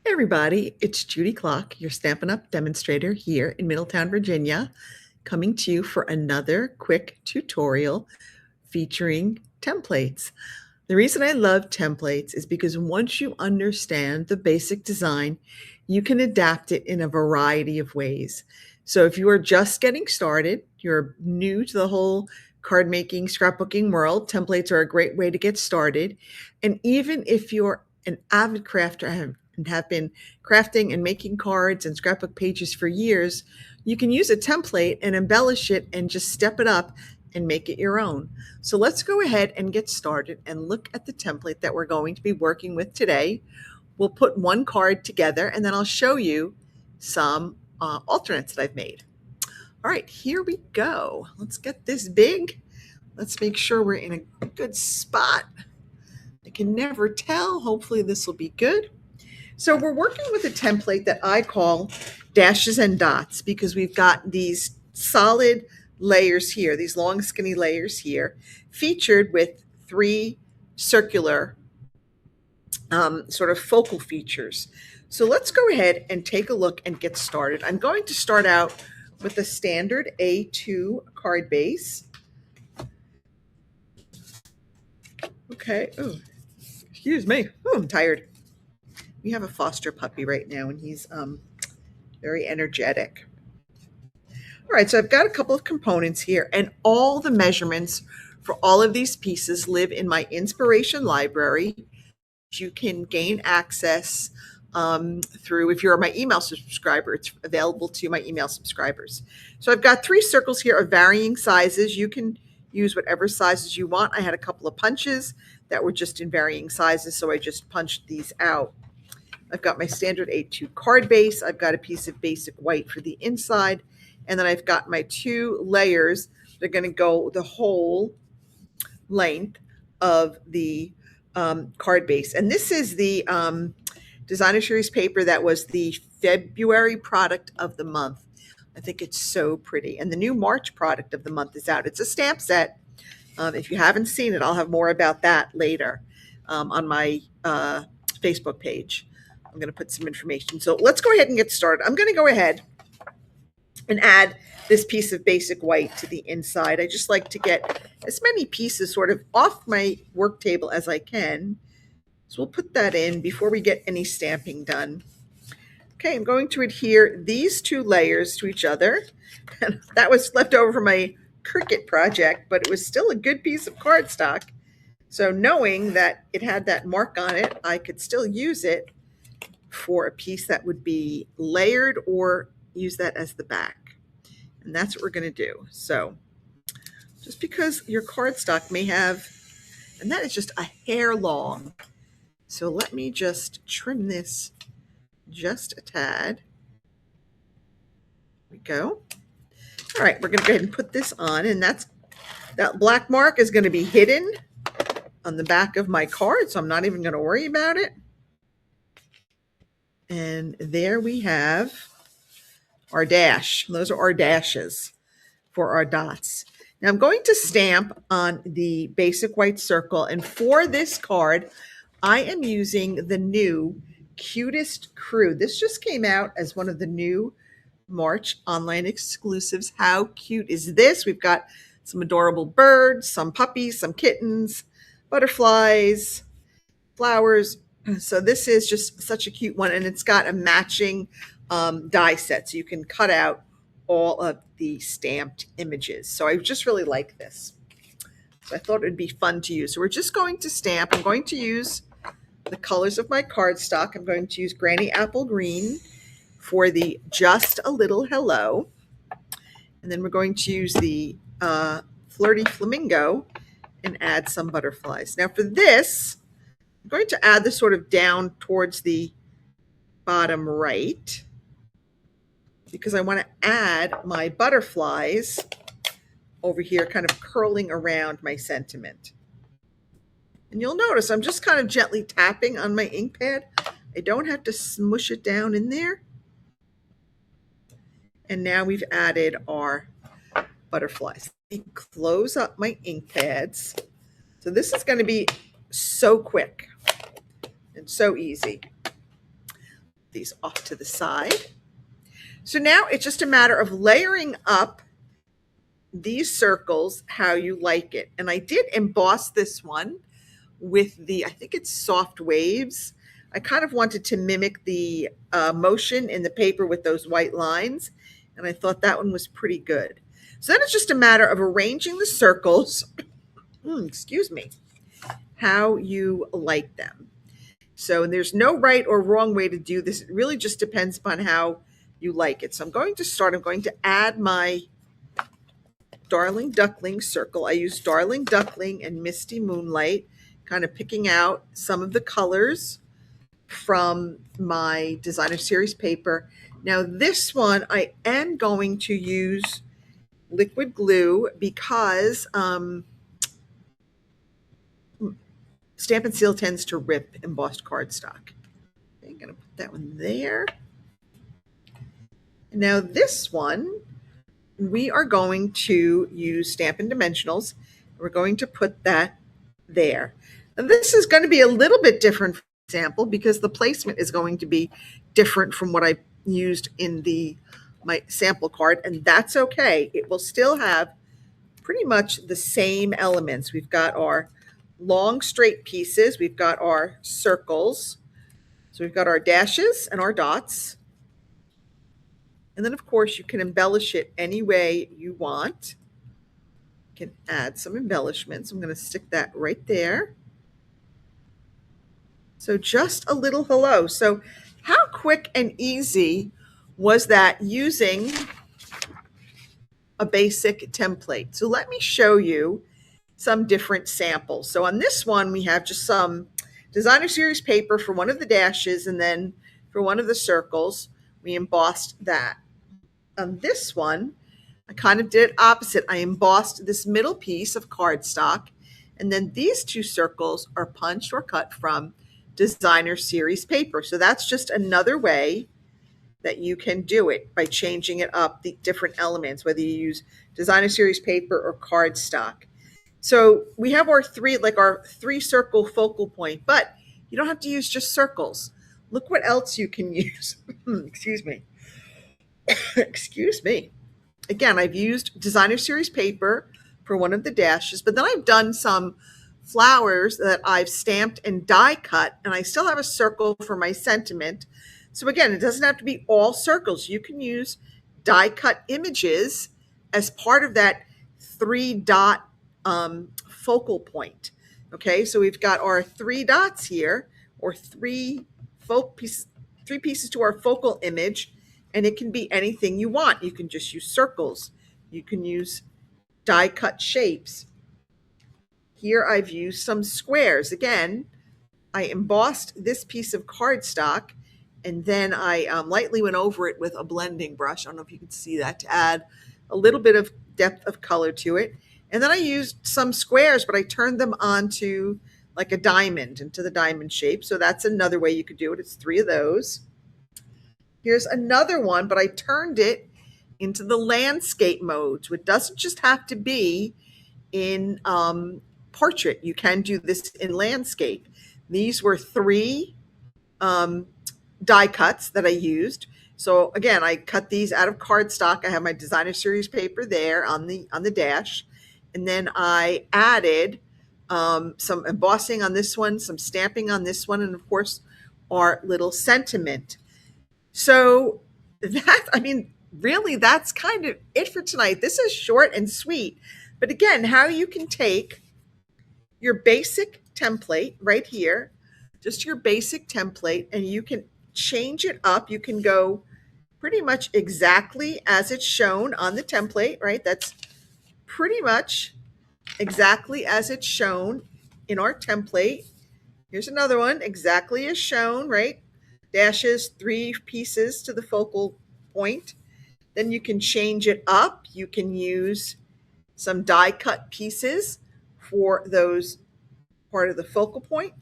Hey everybody, it's Judy Clock, your Stampin' Up! Demonstrator here in Middletown, Virginia, coming to you for another quick tutorial featuring templates. The reason I love templates is because once you understand the basic design, you can adapt it in a variety of ways. So if you are just getting started, you're new to the whole card making, scrapbooking world, templates are a great way to get started. And even if you're an avid crafter and have been crafting and making cards and scrapbook pages for years, you can use a template and embellish it and just step it up and make it your own. So let's go ahead and get started and look at the template that we're going to be working with today. We'll put one card together and then I'll show you some alternates that I've made. All right, here we go. Let's get this big. Let's make sure we're in a good spot. I can never tell. Hopefully this will be good. So we're working with a template that I call dashes and dots because we've got these solid layers here, these long skinny layers here, featured with three circular sort of focal features. So let's go ahead and take a look and get started. I'm going to start out with a standard A2 card base. Okay, oh, excuse me, oh, I'm tired. We have a foster puppy right now and he's very energetic. All right, so I've got a couple of components here and all the measurements for all of these pieces live in my inspiration library. You can gain access through, if you're my email subscriber, it's available to my email subscribers. So I've got three circles here of varying sizes. You can use whatever sizes you want. I had a couple of punches that were just in varying sizes, so I just punched these out. I've got my standard A2 card base. I've got a piece of basic white for the inside. And then I've got my two layers. They're going to go the whole length of the card base. And this is the designer series paper that was the February product of the month. I think it's so pretty. And the new March product of the month is out. It's a stamp set. If you haven't seen it, I'll have more about that later on my Facebook page. I'm going to put some information. So let's go ahead and get started. I'm going to go ahead and add this piece of basic white to the inside. I just like to get as many pieces sort of off my work table as I can. So we'll put that in before we get any stamping done. Okay, I'm going to adhere these two layers to each other. And that was left over from my Cricut project, but it was still a good piece of cardstock. So knowing that it had that mark on it, I could still use it for a piece that would be layered or use that as the back. And that's what we're going to do. So just because your cardstock may have, and that is just a hair long. So let me just trim this just a tad. There we go. All right, we're going to go ahead and put this on, and that black mark is going to be hidden on the back of my card, so I'm not even going to worry about it. And there we have our dash. Those are our dashes for our dots. Now I'm going to stamp on the basic white circle, and for this card, I am using the new Cutest Crew. This just came out as one of the new March online exclusives. How cute is this? We've got some adorable birds, some puppies, some kittens, butterflies, flowers. So this is just such a cute one, and it's got a matching die set, so you can cut out all of the stamped images. So I just really like this. So I thought it would be fun to use. So we're just going to stamp. I'm going to use the colors of my cardstock. I'm going to use Granny Apple Green for the Just a Little Hello. And then we're going to use the Flirty Flamingo and add some butterflies. Now for this, I'm going to add this sort of down towards the bottom right because I want to add my butterflies over here, kind of curling around my sentiment. And you'll notice I'm just kind of gently tapping on my ink pad. I don't have to smush it down in there. And now we've added our butterflies. Let me close up my ink pads. So this is going to be so quick and so easy. these off to the side. So now it's just a matter of layering up these circles how you like it. And I did emboss this one with the, I think it's Soft Waves. I kind of wanted to mimic the motion in the paper with those white lines, and I thought that one was pretty good. So then it's just a matter of arranging the circles, excuse me, how you like them. So there's no right or wrong way to do this. It really just depends upon how you like it. So I'm going to add my Darling Duckling circle. I use Darling Duckling and Misty Moonlight, kind of picking out some of the colors from my designer series paper. Now this one I am going to use liquid glue because Stamp and Seal tends to rip embossed cardstock. Okay, I'm going to put that one there. Now this one, we are going to use Stampin' Dimensionals. We're going to put that there. And this is going to be a little bit different, for example, because the placement is going to be different from what I used in my sample card, and that's okay. It will still have pretty much the same elements. We've got our long straight pieces, we've got our circles, so we've got our dashes and our dots. And then, of course, you can embellish it any way you want. You can add some embellishments. I'm going to stick that right there. So just a little hello. So how quick and easy was that using a basic template? So let me show you some different samples. So on this one, we have just some designer series paper for one of the dashes, and then for one of the circles, we embossed that. On this one, I kind of did it opposite. I embossed this middle piece of cardstock, and then these two circles are punched or cut from designer series paper. So that's just another way that you can do it by changing it up, the different elements, whether you use designer series paper or cardstock. So we have our three circle focal point, but you don't have to use just circles. Look what else you can use. Excuse me. Excuse me. Again, I've used designer series paper for one of the dashes, but then I've done some flowers that I've stamped and die cut, and I still have a circle for my sentiment. So again, it doesn't have to be all circles. You can use die cut images as part of that 3-dot focal point. Okay, so we've got our 3 dots here, or three pieces to our focal image. And it can be anything you want. You can just use circles. You can use die cut shapes. Here I've used some squares. Again, I embossed this piece of cardstock, and then I lightly went over it with a blending brush. I don't know if you can see that, to add a little bit of depth of color to it. And then I used some squares, but I turned them onto like a diamond, into the diamond shape. So that's another way you could do it. It's 3 of those. Here's another one, but I turned it into the landscape mode. So it doesn't just have to be in portrait. You can do this in landscape. These were 3 die cuts that I used. So again, I cut these out of cardstock. I have my designer series paper there on the dash. And then I added some embossing on this one, some stamping on this one, and of course, our little sentiment. So really, that's kind of it for tonight. This is short and sweet. But again, how you can take your basic template right here, just your basic template, and you can change it up. You can go pretty much exactly as it's shown on the template, right? That's pretty much exactly as it's shown in our template. Here's another one, exactly as shown, right? Dashes, 3 pieces to the focal point. Then you can change it up. You can use some die cut pieces for those part of the focal point.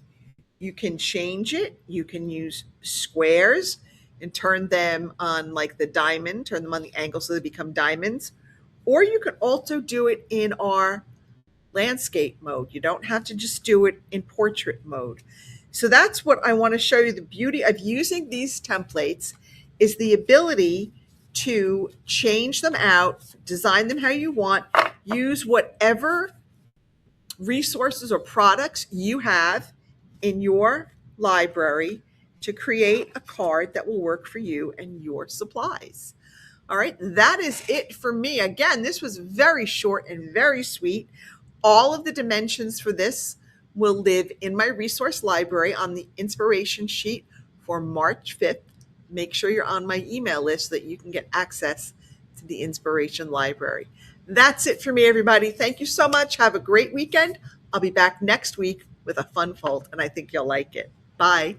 You can change it. You can use squares and turn them on like the diamond, turn them on the angle so they become diamonds. Or you can also do it in our landscape mode. You don't have to just do it in portrait mode. So that's what I want to show you. The beauty of using these templates is the ability to change them out, design them how you want, use whatever resources or products you have in your library to create a card that will work for you and your supplies. All right, that is it for me. Again, this was very short and very sweet. All of the dimensions for this will live in my resource library on the inspiration sheet for March 5th. Make sure you're on my email list so that you can get access to the inspiration library. That's it for me, everybody. Thank you so much. Have a great weekend. I'll be back next week with a fun fold, and I think you'll like it. Bye.